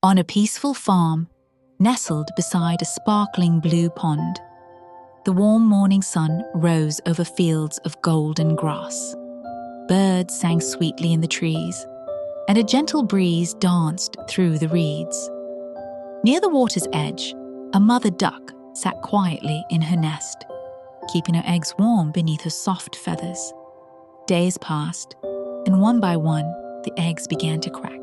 On a peaceful farm, nestled beside a sparkling blue pond, the warm morning sun rose over fields of golden grass. Birds sang sweetly in the trees, and a gentle breeze danced through the reeds. Near the water's edge, a mother duck sat quietly in her nest, keeping her eggs warm beneath her soft feathers. Days passed, and one by one, the eggs began to crack.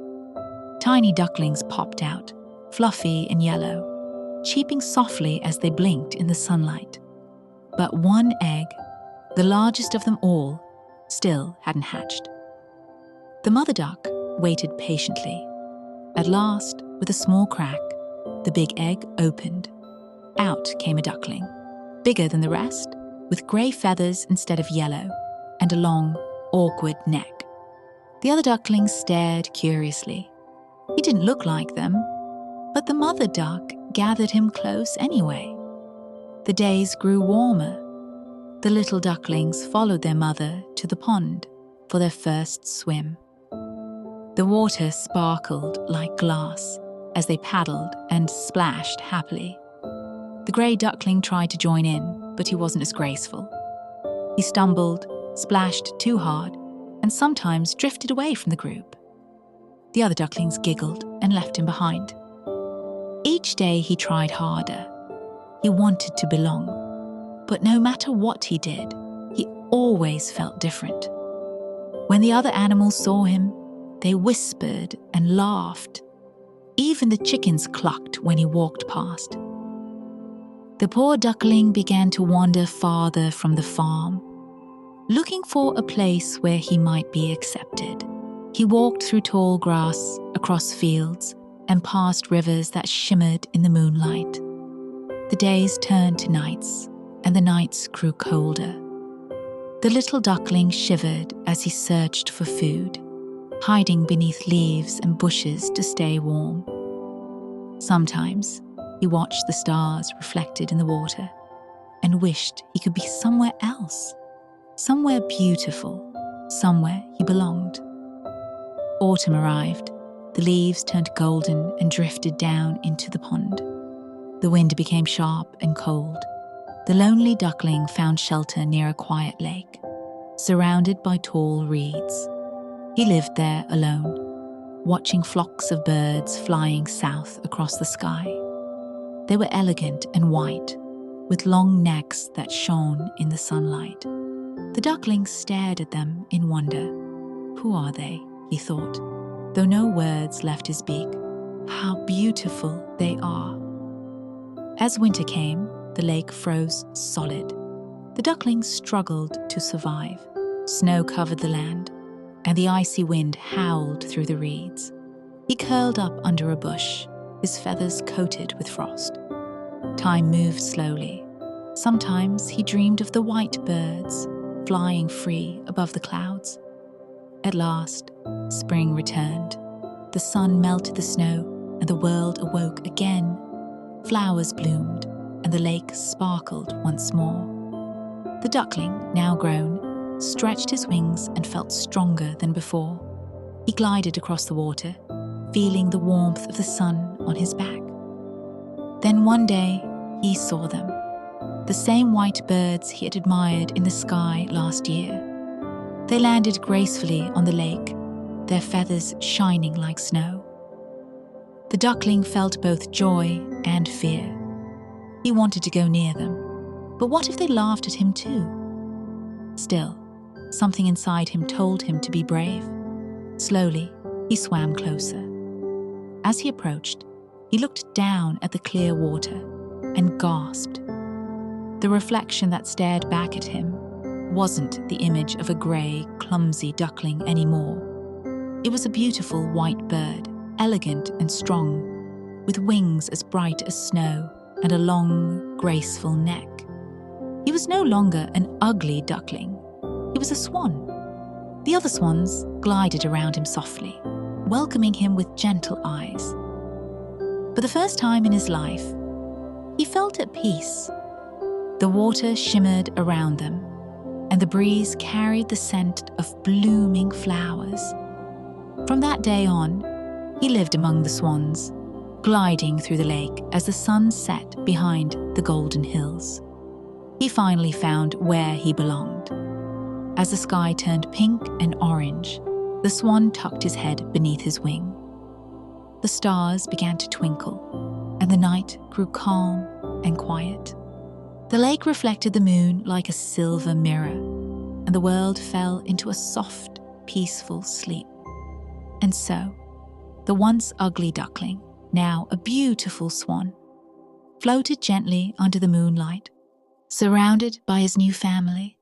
Tiny ducklings popped out, fluffy and yellow, cheeping softly as they blinked in the sunlight. But one egg, the largest of them all, still hadn't hatched. The mother duck waited patiently. At last, with a small crack, the big egg opened. Out came a duckling, bigger than the rest, with grey feathers instead of yellow, and a long, awkward neck. The other ducklings stared curiously. He didn't look like them, but the mother duck gathered him close anyway. The days grew warmer. The little ducklings followed their mother to the pond for their first swim. The water sparkled like glass as they paddled and splashed happily. The grey duckling tried to join in, but he wasn't as graceful. He stumbled, splashed too hard, and sometimes drifted away from the group. The other ducklings giggled and left him behind. Each day he tried harder. He wanted to belong, but no matter what he did, he always felt different. When the other animals saw him, they whispered and laughed. Even the chickens clucked when he walked past. The poor duckling began to wander farther from the farm, looking for a place where he might be accepted. He walked through tall grass, across fields, and past rivers that shimmered in the moonlight. The days turned to nights, and the nights grew colder. The little duckling shivered as he searched for food, hiding beneath leaves and bushes to stay warm. Sometimes he watched the stars reflected in the water and wished he could be somewhere else, somewhere beautiful, somewhere he belonged. Autumn arrived. The leaves turned golden and drifted down into the pond. The wind became sharp and cold. The lonely duckling found shelter near a quiet lake, surrounded by tall reeds. He lived there alone, watching flocks of birds flying south across the sky. They were elegant and white, with long necks that shone in the sunlight. The duckling stared at them in wonder. Who are they? He thought, though no words left his beak. How beautiful they are. As winter came, the lake froze solid. The ducklings struggled to survive. Snow covered the land, and the icy wind howled through the reeds. He curled up under a bush, his feathers coated with frost. Time moved slowly. Sometimes he dreamed of the white birds flying free above the clouds. At last, spring returned. The sun melted the snow, and the world awoke again. Flowers bloomed, and the lake sparkled once more. The duckling, now grown, stretched his wings and felt stronger than before. He glided across the water, feeling the warmth of the sun on his back. Then one day, he saw them, the same white birds he had admired in the sky last year. They landed gracefully on the lake, their feathers shining like snow. The duckling felt both joy and fear. He wanted to go near them, but what if they laughed at him too? Still, something inside him told him to be brave. Slowly, he swam closer. As he approached, he looked down at the clear water and gasped. The reflection that stared back at him wasn't the image of a grey, clumsy duckling anymore. It was a beautiful white bird, elegant and strong, with wings as bright as snow and a long, graceful neck. He was no longer an ugly duckling. He was a swan. The other swans glided around him softly, welcoming him with gentle eyes. For the first time in his life, he felt at peace. The water shimmered around them, and the breeze carried the scent of blooming flowers. From that day on, he lived among the swans, gliding through the lake as the sun set behind the golden hills. He finally found where he belonged. As the sky turned pink and orange, the swan tucked his head beneath his wing. The stars began to twinkle, and the night grew calm and quiet. The lake reflected the moon like a silver mirror, and the world fell into a soft, peaceful sleep. And so, the once ugly duckling, now a beautiful swan, floated gently under the moonlight, surrounded by his new family,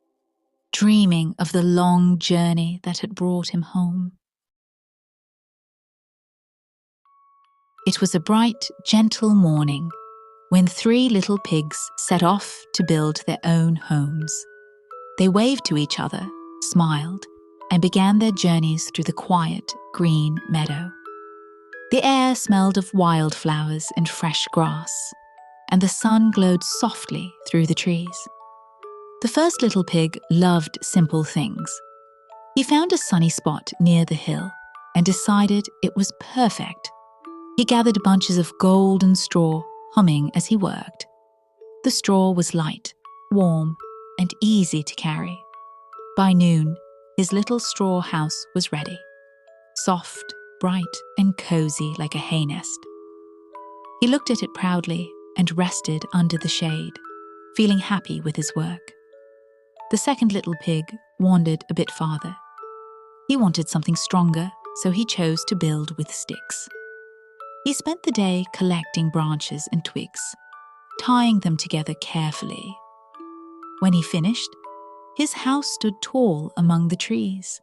dreaming of the long journey that had brought him home. It was a bright, gentle morning when 3 little pigs set off to build their own homes. They waved to each other, smiled, and began their journeys through the quiet, green meadow. The air smelled of wildflowers and fresh grass, and the sun glowed softly through the trees. The first little pig loved simple things. He found a sunny spot near the hill and decided it was perfect. He gathered bunches of golden straw, humming as he worked. The straw was light, warm, and easy to carry. By noon, his little straw house was ready, soft, bright, and cozy like a hay nest. He looked at it proudly and rested under the shade, feeling happy with his work. The second little pig wandered a bit farther. He wanted something stronger, so he chose to build with sticks. He spent the day collecting branches and twigs, tying them together carefully. When he finished, his house stood tall among the trees.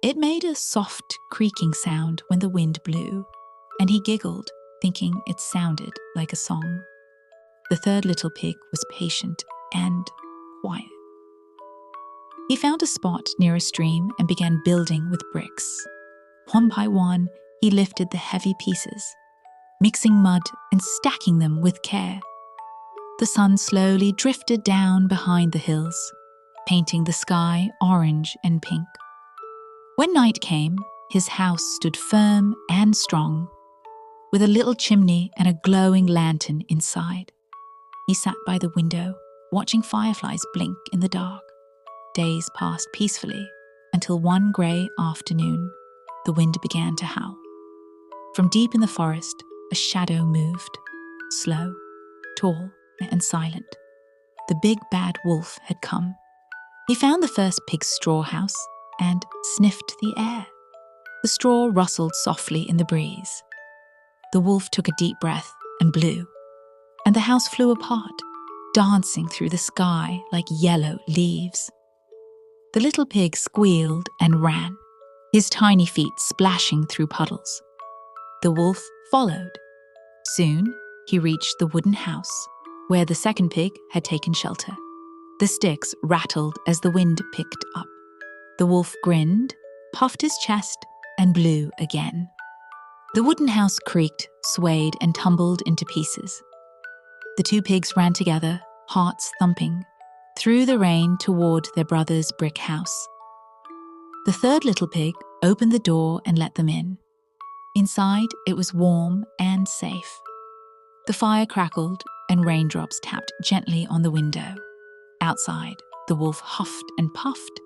It made a soft, creaking sound when the wind blew, and he giggled, thinking it sounded like a song. The third little pig was patient and quiet. He found a spot near a stream and began building with bricks. One by one, he lifted the heavy pieces, mixing mud and stacking them with care. The sun slowly drifted down behind the hills, painting the sky orange and pink. When night came, his house stood firm and strong, with a little chimney and a glowing lantern inside. He sat by the window, watching fireflies blink in the dark. Days passed peacefully until one grey afternoon, the wind began to howl. From deep in the forest, a shadow moved, slow, tall, and silent. The big bad wolf had come. He found the first pig's straw house and sniffed the air. The straw rustled softly in the breeze. The wolf took a deep breath and blew, and the house flew apart, dancing through the sky like yellow leaves. The little pig squealed and ran, his tiny feet splashing through puddles. The wolf followed. Soon, he reached the wooden house, where the second pig had taken shelter. The sticks rattled as the wind picked up. The wolf grinned, puffed his chest, and blew again. The wooden house creaked, swayed, and tumbled into pieces. The 2 pigs ran together, hearts thumping, through the rain toward their brother's brick house. The third little pig opened the door and let them in. Inside, it was warm and safe. The fire crackled and raindrops tapped gently on the window. Outside, the wolf huffed and puffed,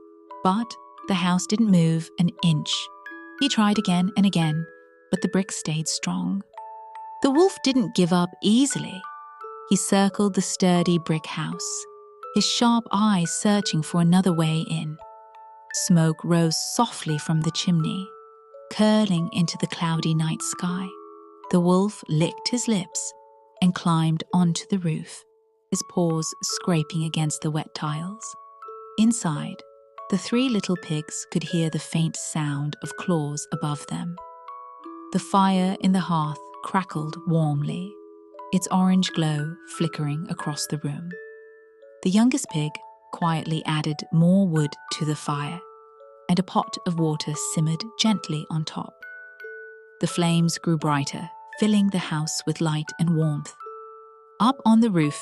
but the house didn't move an inch. He tried again and again, but the bricks stayed strong. The wolf didn't give up easily. He circled the sturdy brick house, his sharp eyes searching for another way in. Smoke rose softly from the chimney, curling into the cloudy night sky. The wolf licked his lips and climbed onto the roof, his paws scraping against the wet tiles. Inside, the 3 little pigs could hear the faint sound of claws above them. The fire in the hearth crackled warmly, its orange glow flickering across the room. The youngest pig quietly added more wood to the fire, and a pot of water simmered gently on top. The flames grew brighter, filling the house with light and warmth. Up on the roof,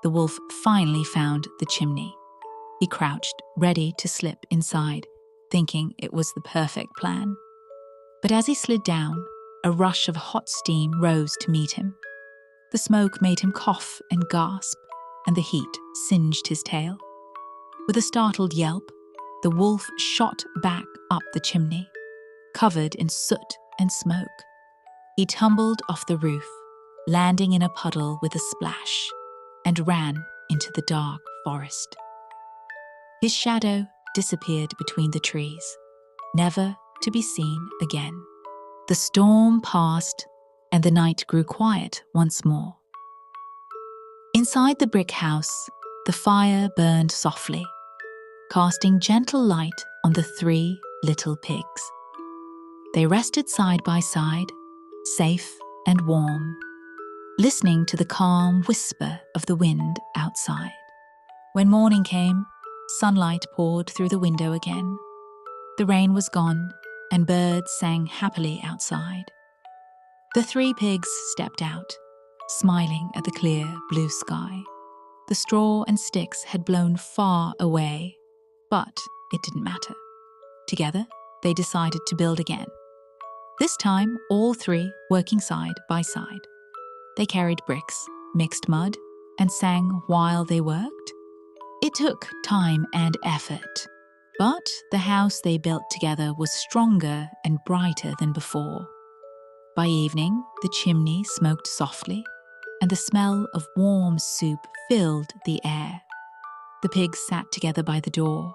the wolf finally found the chimney. He crouched, ready to slip inside, thinking it was the perfect plan. But as he slid down, a rush of hot steam rose to meet him. The smoke made him cough and gasp, and the heat singed his tail. With a startled yelp, the wolf shot back up the chimney, covered in soot and smoke. He tumbled off the roof, landing in a puddle with a splash, and ran into the dark forest. His shadow disappeared between the trees, never to be seen again. The storm passed, and the night grew quiet once more. Inside the brick house, the fire burned softly, casting gentle light on the 3 little pigs. They rested side by side, safe and warm, listening to the calm whisper of the wind outside. When morning came, sunlight poured through the window again. The rain was gone, and birds sang happily outside. The 3 pigs stepped out, smiling at the clear blue sky. The straw and sticks had blown far away, but it didn't matter. Together, they decided to build again. This time, all 3 working side by side. They carried bricks, mixed mud, and sang while they worked. It took time and effort, but the house they built together was stronger and brighter than before. By evening, the chimney smoked softly, and the smell of warm soup filled the air. The pigs sat together by the door,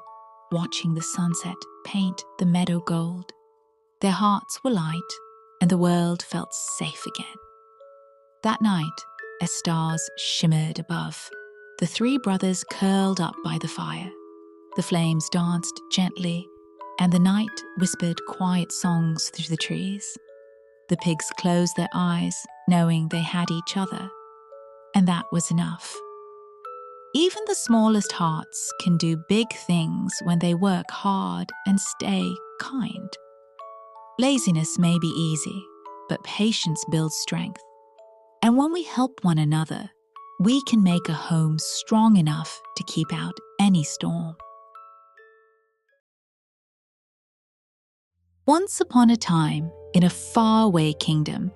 watching the sunset paint the meadow gold. Their hearts were light, and the world felt safe again. That night, as stars shimmered above, the 3 brothers curled up by the fire. The flames danced gently, and the night whispered quiet songs through the trees. The pigs closed their eyes, knowing they had each other, and that was enough. Even the smallest hearts can do big things when they work hard and stay kind. Laziness may be easy, but patience builds strength. And when we help one another, we can make a home strong enough to keep out any storm. Once upon a time, in a faraway kingdom,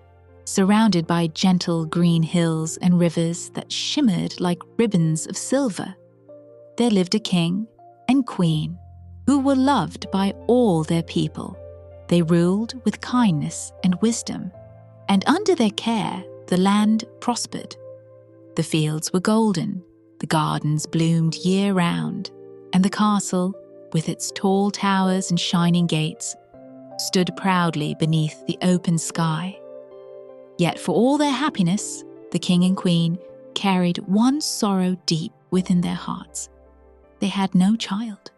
surrounded by gentle green hills and rivers that shimmered like ribbons of silver, there lived a king and queen who were loved by all their people. They ruled with kindness and wisdom, and under their care, the land prospered. The fields were golden, the gardens bloomed year-round, and the castle, with its tall towers and shining gates, stood proudly beneath the open sky. Yet for all their happiness, the king and queen carried one sorrow deep within their hearts. They had no child.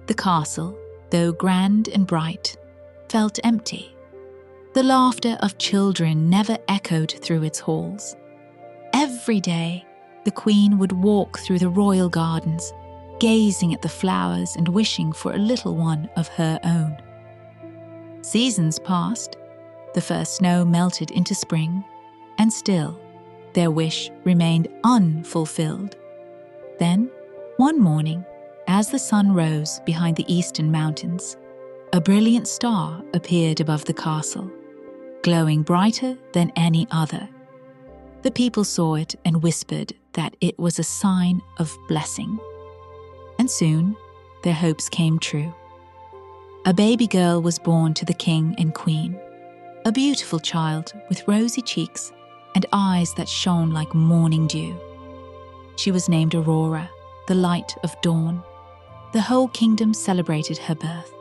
The castle, though grand and bright, felt empty. The laughter of children never echoed through its halls. Every day, the queen would walk through the royal gardens, gazing at the flowers and wishing for a little one of her own. Seasons passed, the first snow melted into spring, and still, their wish remained unfulfilled. Then, one morning, as the sun rose behind the eastern mountains, a brilliant star appeared above the castle, glowing brighter than any other. The people saw it and whispered that it was a sign of blessing. And soon, their hopes came true. A baby girl was born to the king and queen, a beautiful child with rosy cheeks and eyes that shone like morning dew. She was named Aurora, the light of dawn. The whole kingdom celebrated her birth.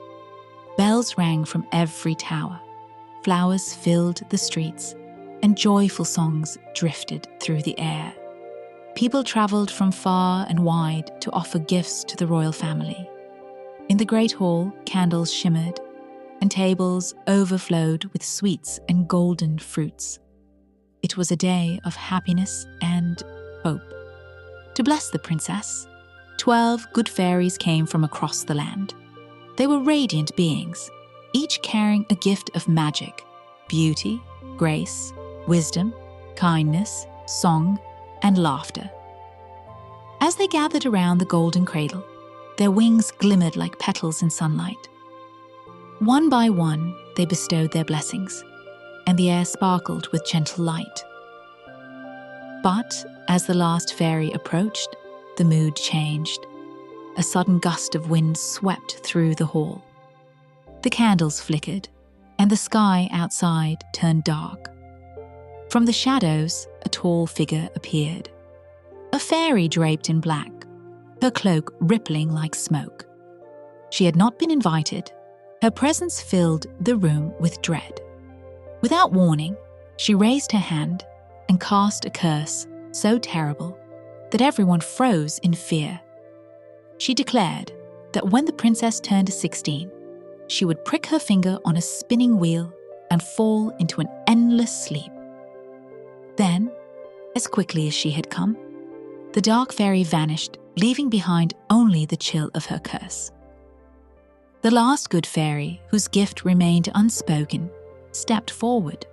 Bells rang from every tower, flowers filled the streets, and joyful songs drifted through the air. People traveled from far and wide to offer gifts to the royal family. In the great hall, candles shimmered, and tables overflowed with sweets and golden fruits. It was a day of happiness and hope. To bless the princess, 12 good fairies came from across the land. They were radiant beings, each carrying a gift of magic, beauty, grace, wisdom, kindness, song, and laughter. As they gathered around the golden cradle, their wings glimmered like petals in sunlight. One by one, they bestowed their blessings, and the air sparkled with gentle light. But as the last fairy approached, the mood changed. A sudden gust of wind swept through the hall. The candles flickered, and the sky outside turned dark. From the shadows, a tall figure appeared. A fairy draped in black, her cloak rippling like smoke. She had not been invited. Her presence filled the room with dread. Without warning, she raised her hand and cast a curse so terrible that everyone froze in fear. She declared that when the princess turned 16, she would prick her finger on a spinning wheel and fall into an endless sleep. Then, as quickly as she had come, the dark fairy vanished, leaving behind only the chill of her curse. The last good fairy, whose gift remained unspoken, stepped forward.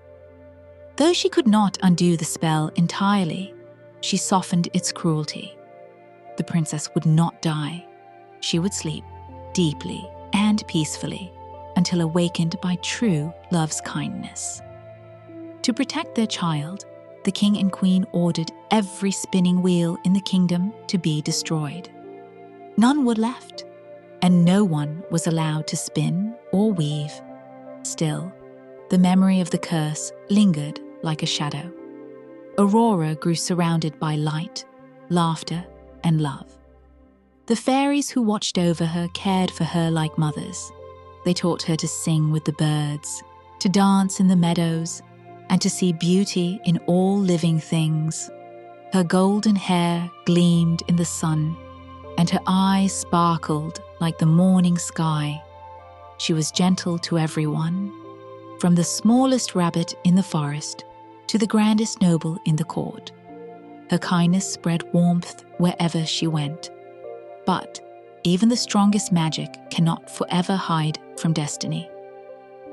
Though she could not undo the spell entirely, she softened its cruelty. The princess would not die. She would sleep deeply and peacefully until awakened by true love's kindness. To protect their child, the king and queen ordered every spinning wheel in the kingdom to be destroyed. None were left, and no one was allowed to spin or weave. Still, the memory of the curse lingered like a shadow. Aurora grew surrounded by light, laughter, and love. The fairies who watched over her cared for her like mothers. They taught her to sing with the birds, to dance in the meadows, and to see beauty in all living things. Her golden hair gleamed in the sun, and her eyes sparkled like the morning sky. She was gentle to everyone, from the smallest rabbit in the forest to the grandest noble in the court. Her kindness spread warmth wherever she went. But even the strongest magic cannot forever hide from destiny.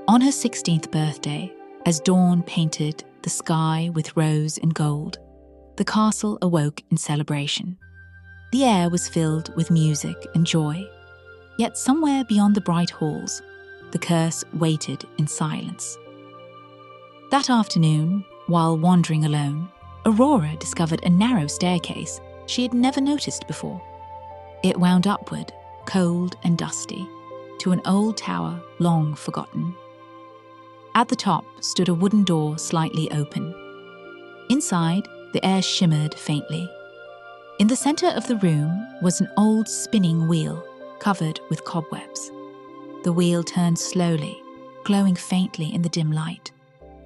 On her 16th birthday, as dawn painted the sky with rose and gold, the castle awoke in celebration. The air was filled with music and joy, yet somewhere beyond the bright halls, the curse waited in silence. That afternoon, while wandering alone, Aurora discovered a narrow staircase she had never noticed before. It wound upward, cold and dusty, to an old tower long forgotten. At the top stood a wooden door slightly open. Inside, the air shimmered faintly. In the center of the room was an old spinning wheel covered with cobwebs. The wheel turned slowly, glowing faintly in the dim light.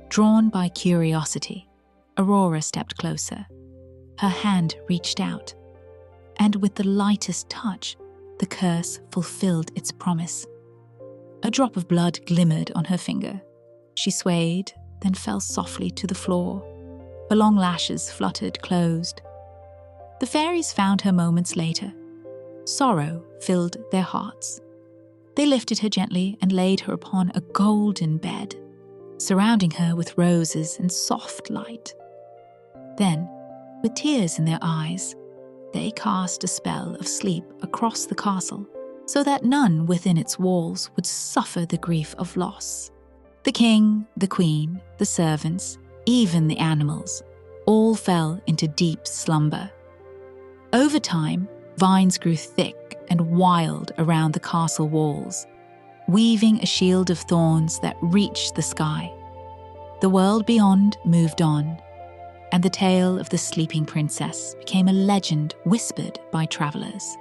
Drawn by curiosity, Aurora stepped closer. Her hand reached out, and with the lightest touch, the curse fulfilled its promise. A drop of blood glimmered on her finger. She swayed, then fell softly to the floor. Her long lashes fluttered closed. The fairies found her moments later. Sorrow filled their hearts. They lifted her gently and laid her upon a golden bed, surrounding her with roses and soft light. Then, with tears in their eyes, they cast a spell of sleep across the castle so that none within its walls would suffer the grief of loss. The king, the queen, the servants, even the animals, all fell into deep slumber. Over time, vines grew thick and wild around the castle walls, weaving a shield of thorns that reached the sky. The world beyond moved on, and the tale of the sleeping princess became a legend whispered by travelers.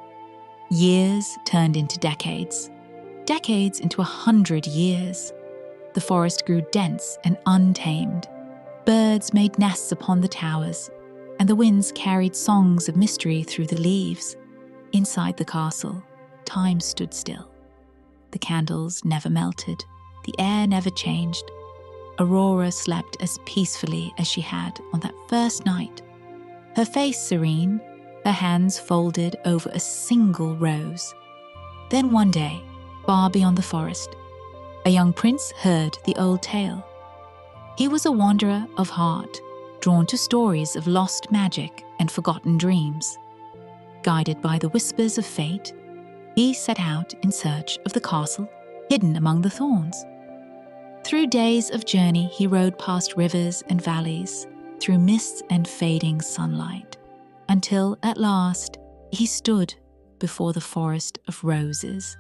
Years turned into decades, decades into 100 years. The forest grew dense and untamed. Birds made nests upon the towers, and the winds carried songs of mystery through the leaves. Inside the castle, time stood still. The candles never melted, the air never changed. Aurora slept as peacefully as she had on that first night. Her face serene, her hands folded over a single rose. Then one day, far beyond the forest, a young prince heard the old tale. He was a wanderer of heart, drawn to stories of lost magic and forgotten dreams. Guided by the whispers of fate, he set out in search of the castle hidden among the thorns. Through days of journey, he rode past rivers and valleys, through mists and fading sunlight, until at last he stood before the forest of roses.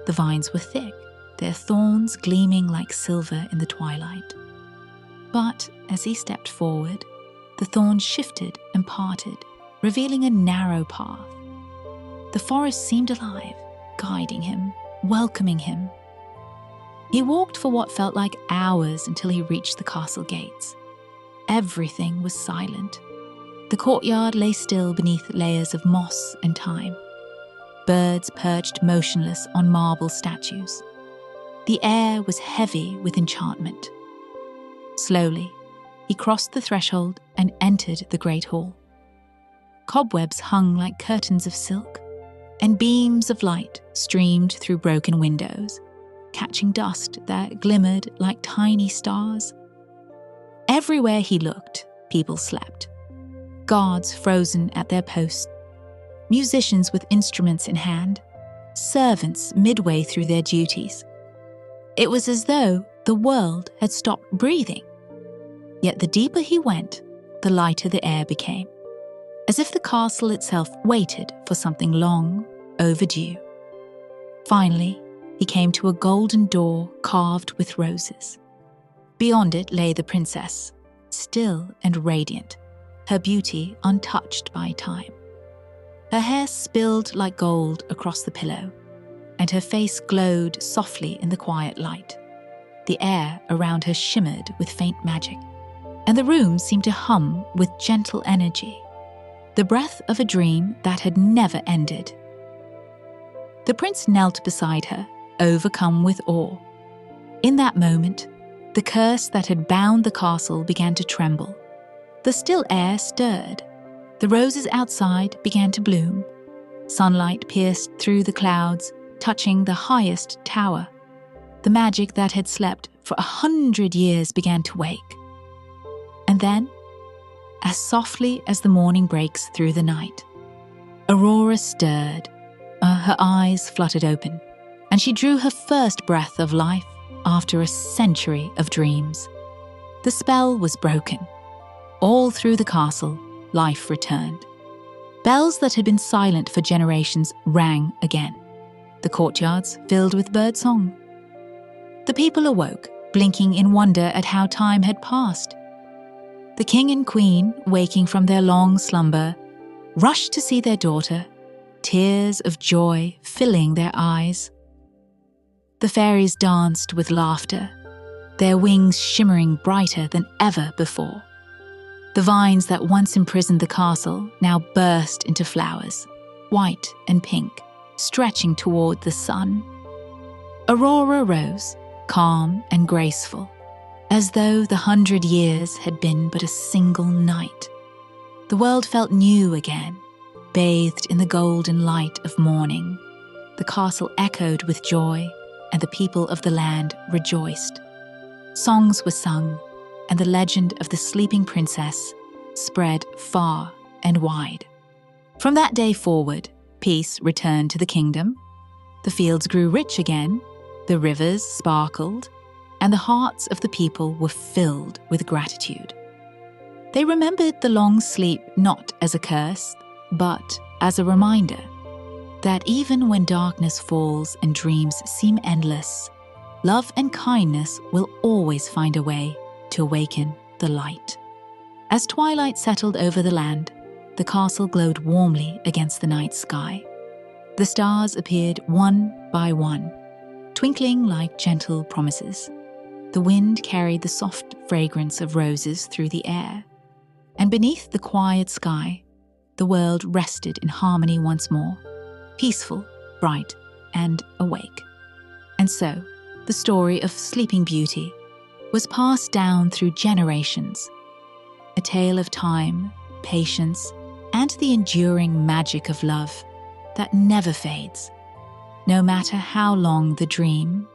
The vines were thick, their thorns gleaming like silver in the twilight. But as he stepped forward, the thorns shifted and parted, revealing a narrow path. The forest seemed alive, guiding him, welcoming him. He walked for what felt like hours until he reached the castle gates. Everything was silent. The courtyard lay still beneath layers of moss and thyme. Birds perched motionless on marble statues. The air was heavy with enchantment. Slowly, he crossed the threshold and entered the great hall. Cobwebs hung like curtains of silk, and beams of light streamed through broken windows, catching dust that glimmered like tiny stars. Everywhere he looked, people slept. Guards frozen at their posts, musicians with instruments in hand, servants midway through their duties. It was as though the world had stopped breathing. Yet the deeper he went, the lighter the air became, as if the castle itself waited for something long overdue. Finally, he came to a golden door carved with roses. Beyond it lay the princess, still and radiant, her beauty untouched by time. Her hair spilled like gold across the pillow, and her face glowed softly in the quiet light. The air around her shimmered with faint magic, and the room seemed to hum with gentle energy, the breath of a dream that had never ended. The prince knelt beside her, overcome with awe. In that moment, the curse that had bound the castle began to tremble. The still air stirred. The roses outside began to bloom. Sunlight pierced through the clouds, touching the highest tower. The magic that had slept for 100 years began to wake. And then, as softly as the morning breaks through the night, Aurora stirred. Her eyes fluttered open, and she drew her first breath of life after a century of dreams. The spell was broken. All through the castle, life returned. Bells that had been silent for generations rang again. The courtyards filled with birdsong. The people awoke, blinking in wonder at how time had passed. The king and queen, waking from their long slumber, rushed to see their daughter, tears of joy filling their eyes. The fairies danced with laughter, their wings shimmering brighter than ever before. The vines that once imprisoned the castle now burst into flowers, white and pink, stretching toward the sun. Aurora rose, calm and graceful, as though the 100 years had been but a single night. The world felt new again, bathed in the golden light of morning. The castle echoed with joy, and the people of the land rejoiced. Songs were sung, and the legend of the sleeping princess spread far and wide. From that day forward, peace returned to the kingdom. The fields grew rich again, the rivers sparkled, and the hearts of the people were filled with gratitude. They remembered the long sleep not as a curse, but as a reminder that even when darkness falls and dreams seem endless, love and kindness will always find a way to awaken the light. As twilight settled over the land, the castle glowed warmly against the night sky. The stars appeared one by one, twinkling like gentle promises. The wind carried the soft fragrance of roses through the air, and beneath the quiet sky, the world rested in harmony once more, peaceful, bright, and awake. And so, the story of Sleeping Beauty was passed down through generations, a tale of time, patience, and the enduring magic of love that never fades, no matter how long the dream